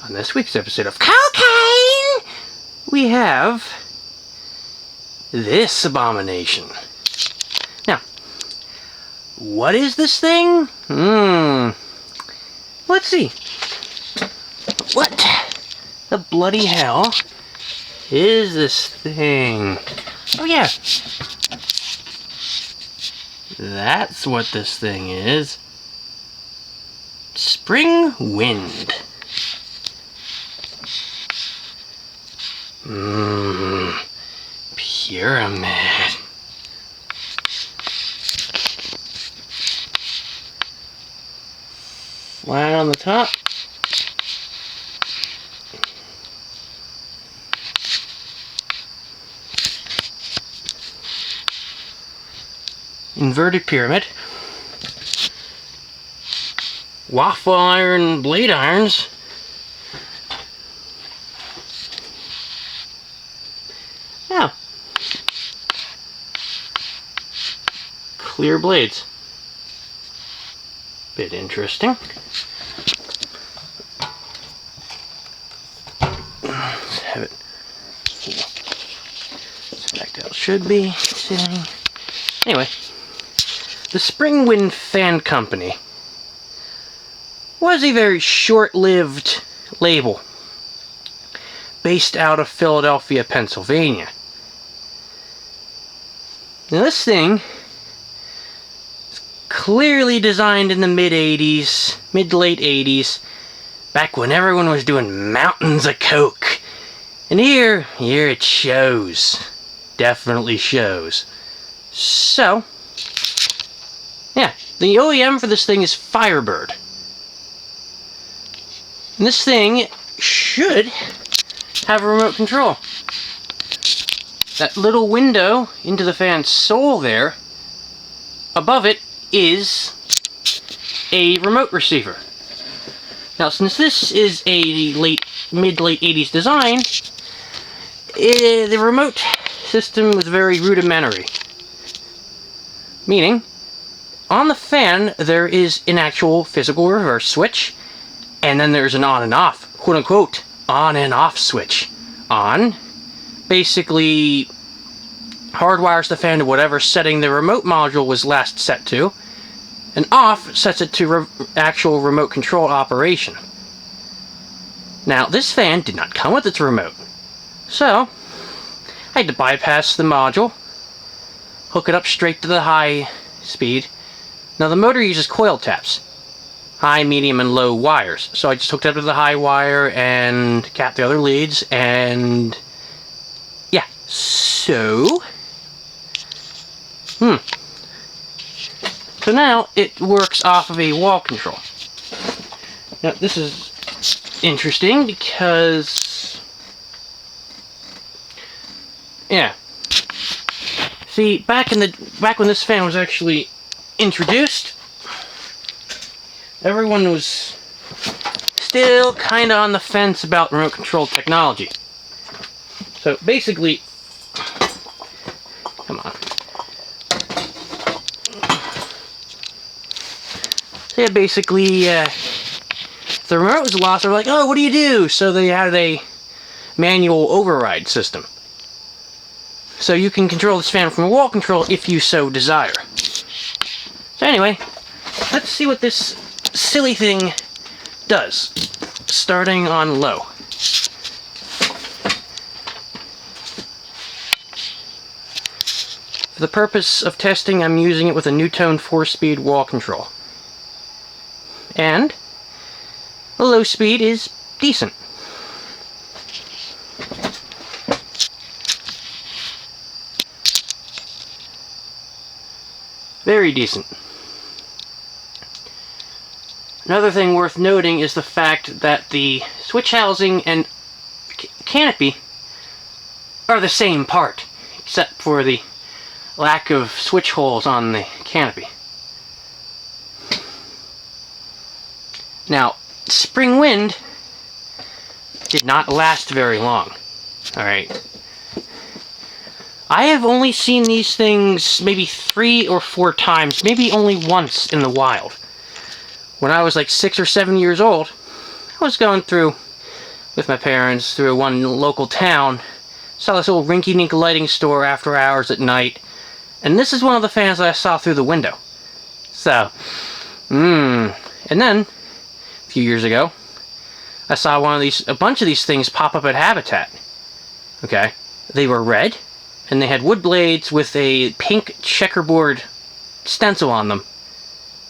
On this week's episode of Cocaine, we have this abomination. Now, what is this thing? Let's see. What the bloody hell is this thing? Oh yeah. That's what this thing is. Spring wind. Pyramid. Flat on the top. Inverted pyramid. Waffle iron blade irons. Yeah. Clear blades. Bit interesting. Let's have it back how it should be sitting. Anyway, the Spring Wind Fan Company was a very short-lived label based out of Philadelphia, Pennsylvania. Now this thing is clearly designed in the mid-80s, mid to late 80s, back when everyone was doing mountains of coke. And here it shows. Definitely shows. So, yeah, the OEM for this thing is Firebird. And this thing should have a remote control. That little window into the fan's soul there, above it is a remote receiver. Now, since this is a mid-late 80s design, the remote system was very rudimentary. Meaning, on the fan, there is an actual physical reverse switch, and then there's an on and off, quote-unquote, on and off switch. On basically hardwires the fan to whatever setting the remote module was last set to, and off sets it to actual remote control operation. Now, this fan did not come with its remote, so I had to bypass the module, hook it up straight to the high speed. Now, the motor uses coil taps. High, medium, and low wires. So I just hooked up to the high wire and capped the other leads, and yeah. So now it works off of a wall control. Now this is interesting because, yeah. See, back when this fan was actually introduced, everyone was still kind of on the fence about remote control technology. So basically, come on. So yeah, basically, if the remote was lost, they were like, oh, what do you do? So they had a manual override system. So you can control this fan from a wall control if you so desire. So anyway, let's see what this silly thing does, starting on low. For the purpose of testing, I'm using it with a Newtone 4-speed wall control. And the low speed is decent. Very decent. Another thing worth noting is the fact that the switch housing and canopy are the same part, except for the lack of switch holes on the canopy. Now, Spring Wind did not last very long. Alright. I have only seen these things maybe 3 or 4 times, maybe only once in the wild. When I was like 6 or 7 years old, I was going through with my parents through one local town. Saw this little rinky-dink lighting store after hours at night, and this is one of the fans that I saw through the window. So, and then, a few years ago, I saw a bunch of these things pop up at Habitat. Okay, they were red, and they had wood blades with a pink checkerboard stencil on them.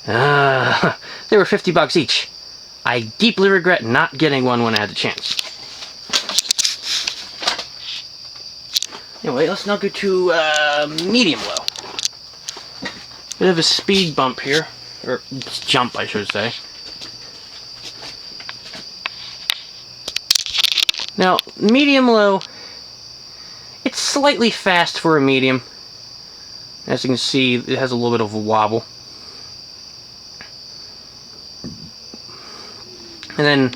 They were $50 each. I deeply regret not getting one when I had the chance. Anyway, let's now go to medium low. Bit of a speed bump here, or jump I should say. Now, medium low, it's slightly fast for a medium. As you can see, it has a little bit of a wobble. And then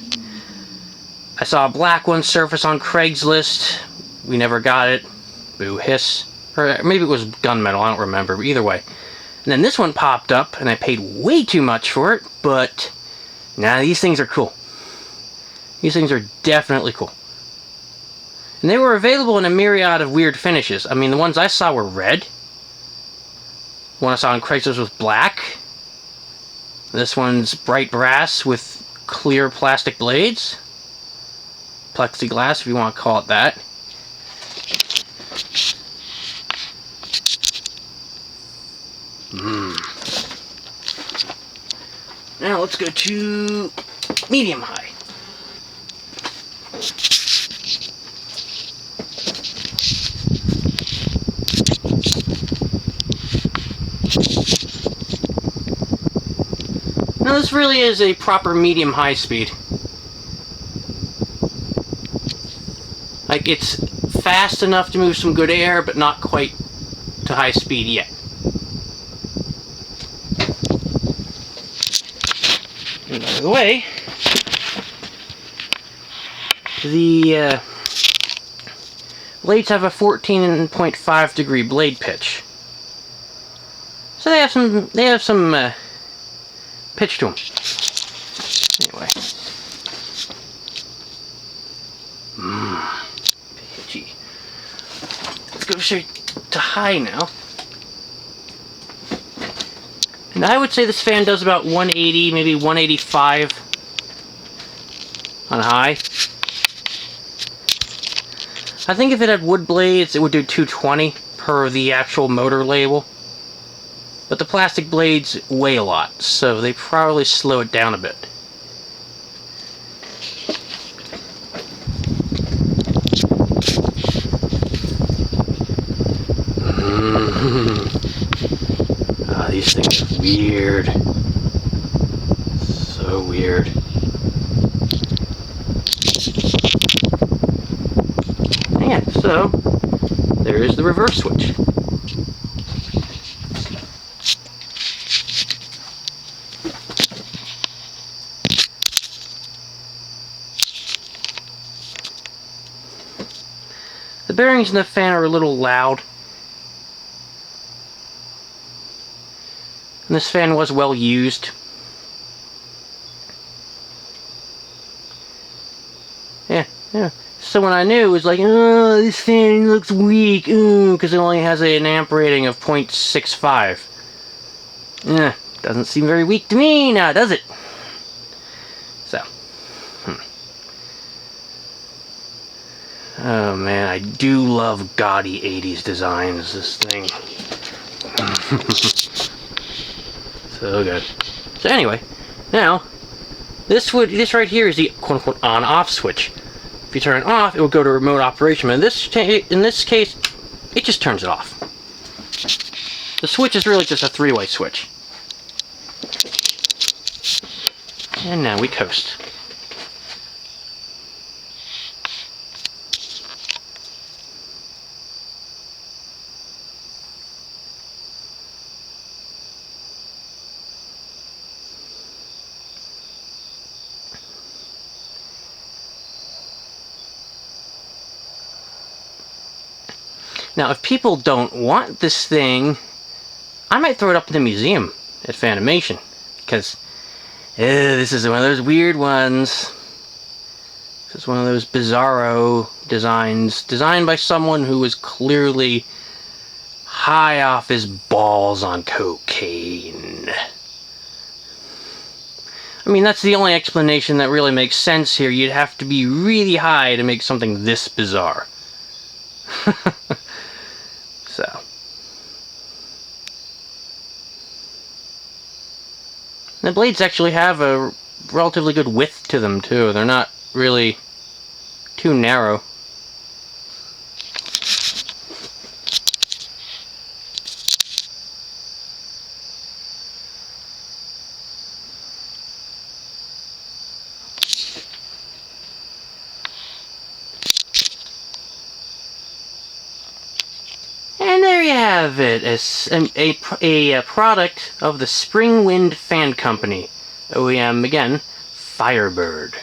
I saw a black one surface on Craigslist. We never got it. Boo hiss. Or maybe it was gunmetal, I don't remember. But either way. And then this one popped up, and I paid way too much for it, but nah, these things are cool. These things are definitely cool. And they were available in a myriad of weird finishes. I mean, the ones I saw were red. The one I saw on Craigslist was black. This one's bright brass with clear plastic blades. Plexiglass, if you want to call it that. Now let's go to medium high. Now this really is a proper medium high speed. Like, it's fast enough to move some good air, but not quite to high speed yet. And by the way, the blades have a 14.5 degree blade pitch. So they have some pitch to them. Anyway. Pitchy. Let's go straight to high now. And I would say this fan does about 180, maybe 185 on high. I think if it had wood blades, it would do 220 per the actual motor label. But the plastic blades weigh a lot, so they probably slow it down a bit. These things are weird. So weird. Yeah, so there is the reverse switch. The bearings in the fan are a little loud. And this fan was well used. Yeah. So when I knew, it was like, oh, this fan looks weak, because it only has an amp rating of 0.65. Doesn't seem very weak to me now, does it? So. Oh man, I do love gaudy 80s designs, this thing. So good. So anyway, now, this right here is the quote-unquote on-off switch. If you turn it off, it will go to remote operation, but in this case, it just turns it off. The switch is really just a three-way switch. And now we coast. Now, if people don't want this thing, I might throw it up in the museum at Fanimation, because this is one of those weird ones. This is one of those bizarro designs, designed by someone who was clearly high off his balls on cocaine. I mean, that's the only explanation that really makes sense here. You'd have to be really high to make something this bizarre. So. The blades actually have a relatively good width to them, too. They're not really too narrow. And there you have it, a product of the Spring Wind Fan Company. OEM, again, Firebird.